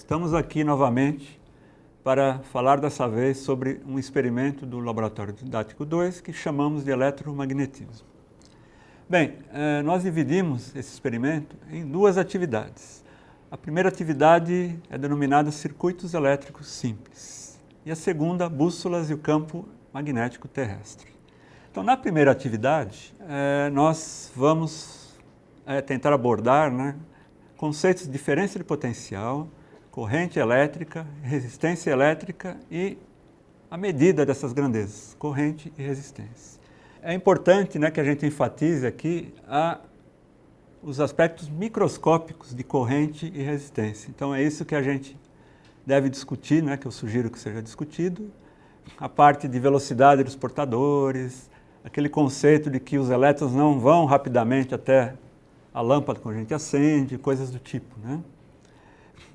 Estamos aqui novamente para falar dessa vez sobre um experimento do Laboratório Didático 2 que chamamos de eletromagnetismo. Bem, nós dividimos esse experimento em duas atividades. A primeira atividade é denominada circuitos elétricos simples e a segunda, bússolas e o campo magnético terrestre. Então, na primeira atividade, nós vamos tentar abordar conceitos de diferença de potencial, corrente elétrica, resistência elétrica e a medida dessas grandezas, corrente e resistência. É importante que a gente enfatize aqui os aspectos microscópicos de corrente e resistência. Então é isso que a gente deve discutir, que eu sugiro que seja discutido. A parte de velocidade dos portadores, aquele conceito de que os elétrons não vão rapidamente até a lâmpada quando a gente acende, coisas do tipo,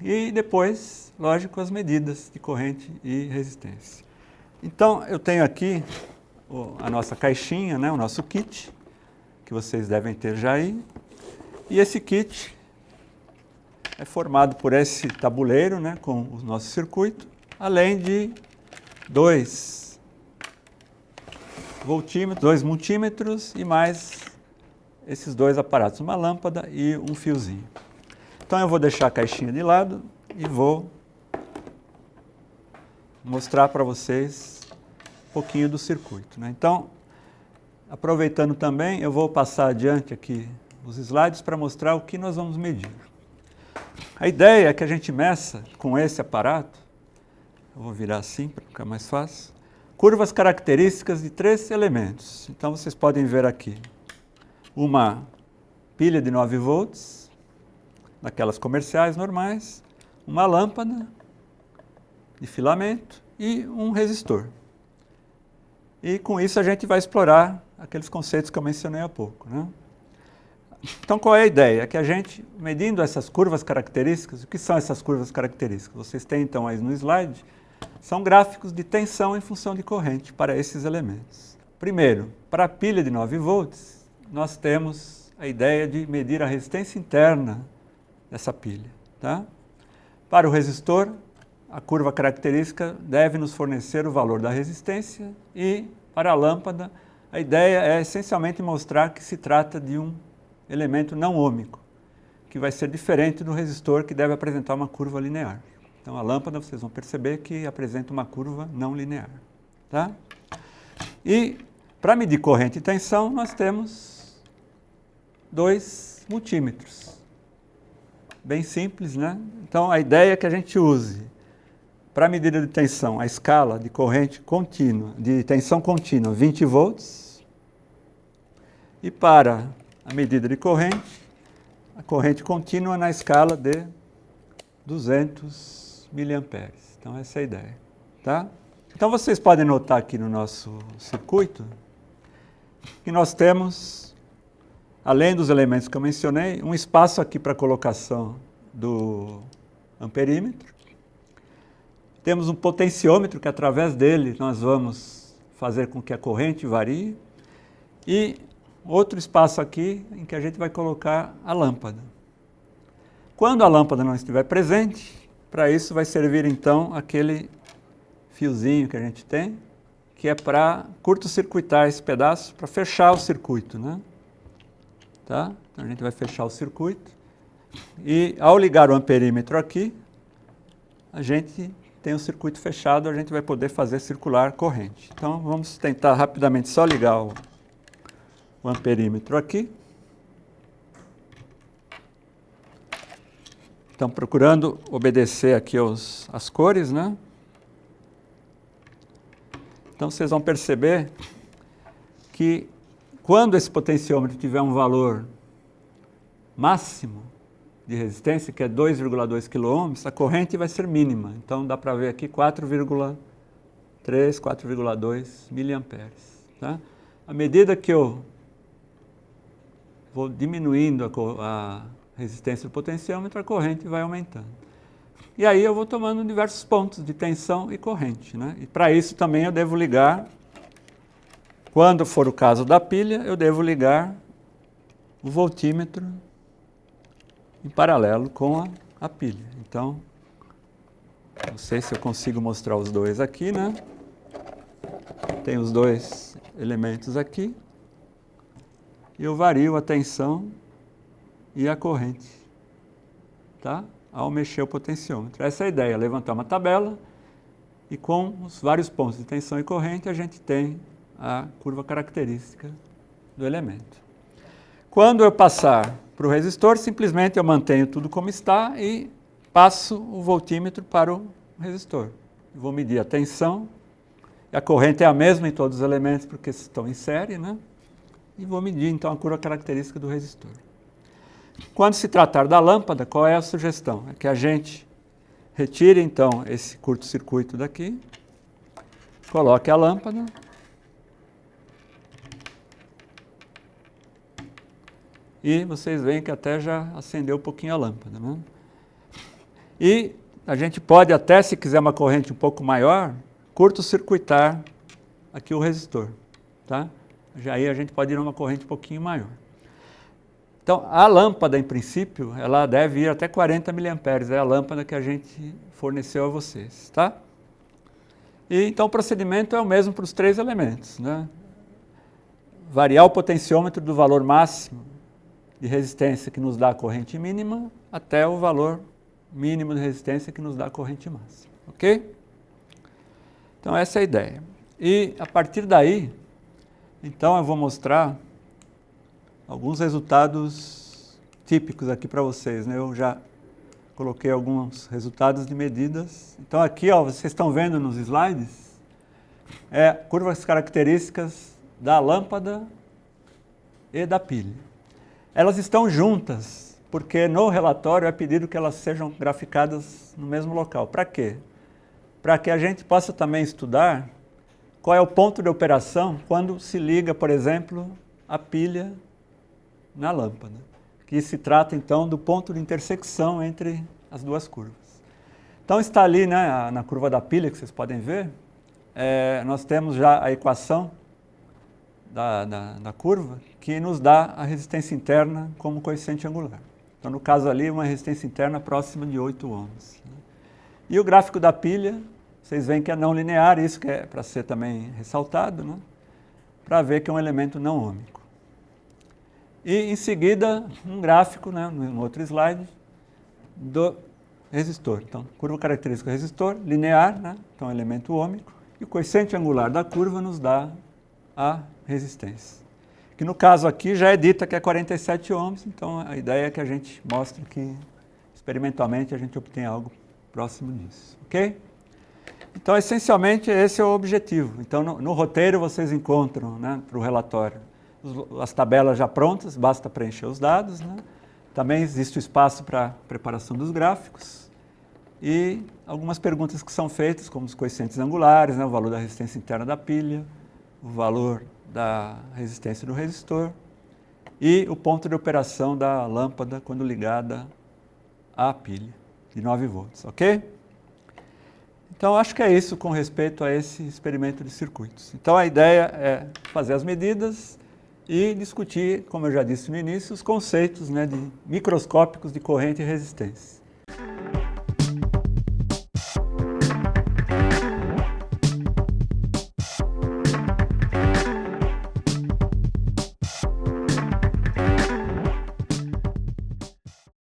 E depois, lógico, as medidas de corrente e resistência. Então, eu tenho aqui a nossa caixinha, o nosso kit, que vocês devem ter já aí. E esse kit é formado por esse tabuleiro, com o nosso circuito, além de 2 voltímetros, 2 multímetros e mais esses 2 aparatos, uma lâmpada e um fiozinho. Então eu vou deixar a caixinha de lado e vou mostrar para vocês um pouquinho do circuito. Então, aproveitando também, eu vou passar adiante aqui os slides para mostrar o que nós vamos medir. A ideia é que a gente meça com esse aparato, eu vou virar assim para ficar mais fácil, curvas características de 3 elementos. Então vocês podem ver aqui uma pilha de 9 volts, daquelas comerciais normais, uma lâmpada de filamento e um resistor. E com isso a gente vai explorar aqueles conceitos que eu mencionei há pouco. Então qual é a ideia? É que a gente, medindo essas curvas características, o que são essas curvas características? Vocês têm então aí no slide, são gráficos de tensão em função de corrente para esses elementos. Primeiro, para a pilha de 9 volts, nós temos a ideia de medir a resistência interna dessa pilha. Para o resistor, a curva característica deve nos fornecer o valor da resistência e, para a lâmpada, a ideia é essencialmente mostrar que se trata de um elemento não ôhmico, que vai ser diferente do resistor, que deve apresentar uma curva linear. Então, a lâmpada, vocês vão perceber que apresenta uma curva não linear. E, para medir corrente e tensão, nós temos 2 multímetros. Bem simples, Então, a ideia é que a gente use, para a medida de tensão, a escala de corrente contínua, de tensão contínua, 20 volts, e para a medida de corrente, a corrente contínua na escala de 200 miliamperes. Então, essa é a ideia. Então, vocês podem notar aqui no nosso circuito que nós temos, além dos elementos que eu mencionei, um espaço aqui para colocação do amperímetro. Temos um potenciômetro que através dele nós vamos fazer com que a corrente varie. E outro espaço aqui em que a gente vai colocar a lâmpada. Quando a lâmpada não estiver presente, para isso vai servir então aquele fiozinho que a gente tem, que é para curto-circuitar esse pedaço, para fechar o circuito. Então a gente vai fechar o circuito e ao ligar o amperímetro aqui, a gente tem o circuito fechado, a gente vai poder fazer circular corrente. Então vamos tentar rapidamente só ligar o amperímetro aqui. Então procurando obedecer aqui as cores, Então vocês vão perceber que quando esse potenciômetro tiver um valor máximo de resistência, que é 2,2 kΩ, a corrente vai ser mínima. Então dá para ver aqui 4,3, 4,2 miliamperes. À medida que eu vou diminuindo a resistência do potenciômetro, a corrente vai aumentando. E aí eu vou tomando diversos pontos de tensão e corrente. E para isso também eu devo ligar, quando for o caso da pilha, eu devo ligar o voltímetro em paralelo com a pilha. Então, Não sei se eu consigo mostrar os dois aqui, né? Tem os dois elementos aqui. E eu vario a tensão e a corrente, tá? Ao mexer o potenciômetro. Essa é a ideia, levantar uma tabela e com os vários pontos de tensão e corrente a gente tem a curva característica do elemento. Quando eu passar para o resistor, simplesmente eu mantenho tudo como está e passo o voltímetro para o resistor. Vou medir a tensão, e a corrente é a mesma em todos os elementos porque estão em série, né? E vou medir então a curva característica do resistor. Quando se tratar da lâmpada, qual é a sugestão? É que a gente retire então esse curto-circuito daqui, coloque a lâmpada, e vocês veem que até já acendeu um pouquinho a lâmpada, né? E a gente pode até, se quiser uma corrente um pouco maior, curto-circuitar aqui o resistor, tá? Já aí a gente pode ir numa corrente um pouquinho maior. Então, a lâmpada, em princípio, ela deve ir até 40 mA, é a lâmpada que a gente forneceu a vocês, tá? E então o procedimento é o mesmo para os três elementos, né? Variar o potenciômetro do valor máximo de resistência que nos dá a corrente mínima até o valor mínimo de resistência que nos dá a corrente máxima, ok? Então essa é a ideia. E a partir daí, então eu vou mostrar alguns resultados típicos aqui para vocês, né? Eu já coloquei alguns resultados de medidas. Então aqui, ó, vocês estão vendo nos slides, curvas características da lâmpada e da pilha. Elas estão juntas, porque no relatório é pedido que elas sejam graficadas no mesmo local. Para quê? Para que a gente possa também estudar qual é o ponto de operação quando se liga, por exemplo, a pilha na lâmpada, que se trata então do ponto de intersecção entre as duas curvas. Então está ali, né, na curva da pilha, que vocês podem ver, nós temos já a equação da curva que nos dá a resistência interna como coeficiente angular. Então no caso ali, uma resistência interna próxima de 8 ohms. E o gráfico da pilha, vocês veem que é não linear, isso que é para ser também ressaltado, né? Para ver que é um elemento não ômico. E em seguida, um gráfico, né, no outro slide, do resistor. Então, curva característica do resistor, linear, né? Então elemento ômico, e o coeficiente angular da curva nos dá a resistência. Que no caso aqui já é dita que é 47 ohms, então a ideia é que a gente mostre que experimentalmente a gente obtém algo próximo disso, ok? Então, essencialmente, esse é o objetivo. Então, no roteiro vocês encontram, né, para o relatório, as tabelas já prontas, basta preencher os dados, né? Também existe o espaço para preparação dos gráficos e algumas perguntas que são feitas, como os coeficientes angulares, né, o valor da resistência interna da pilha, o valor da resistência do resistor e o ponto de operação da lâmpada quando ligada à pilha de 9 volts, ok? Então, acho que é isso com respeito a esse experimento de circuitos. Então, a ideia é fazer as medidas e discutir, como eu já disse no início, os conceitos, né, microscópicos de corrente e resistência.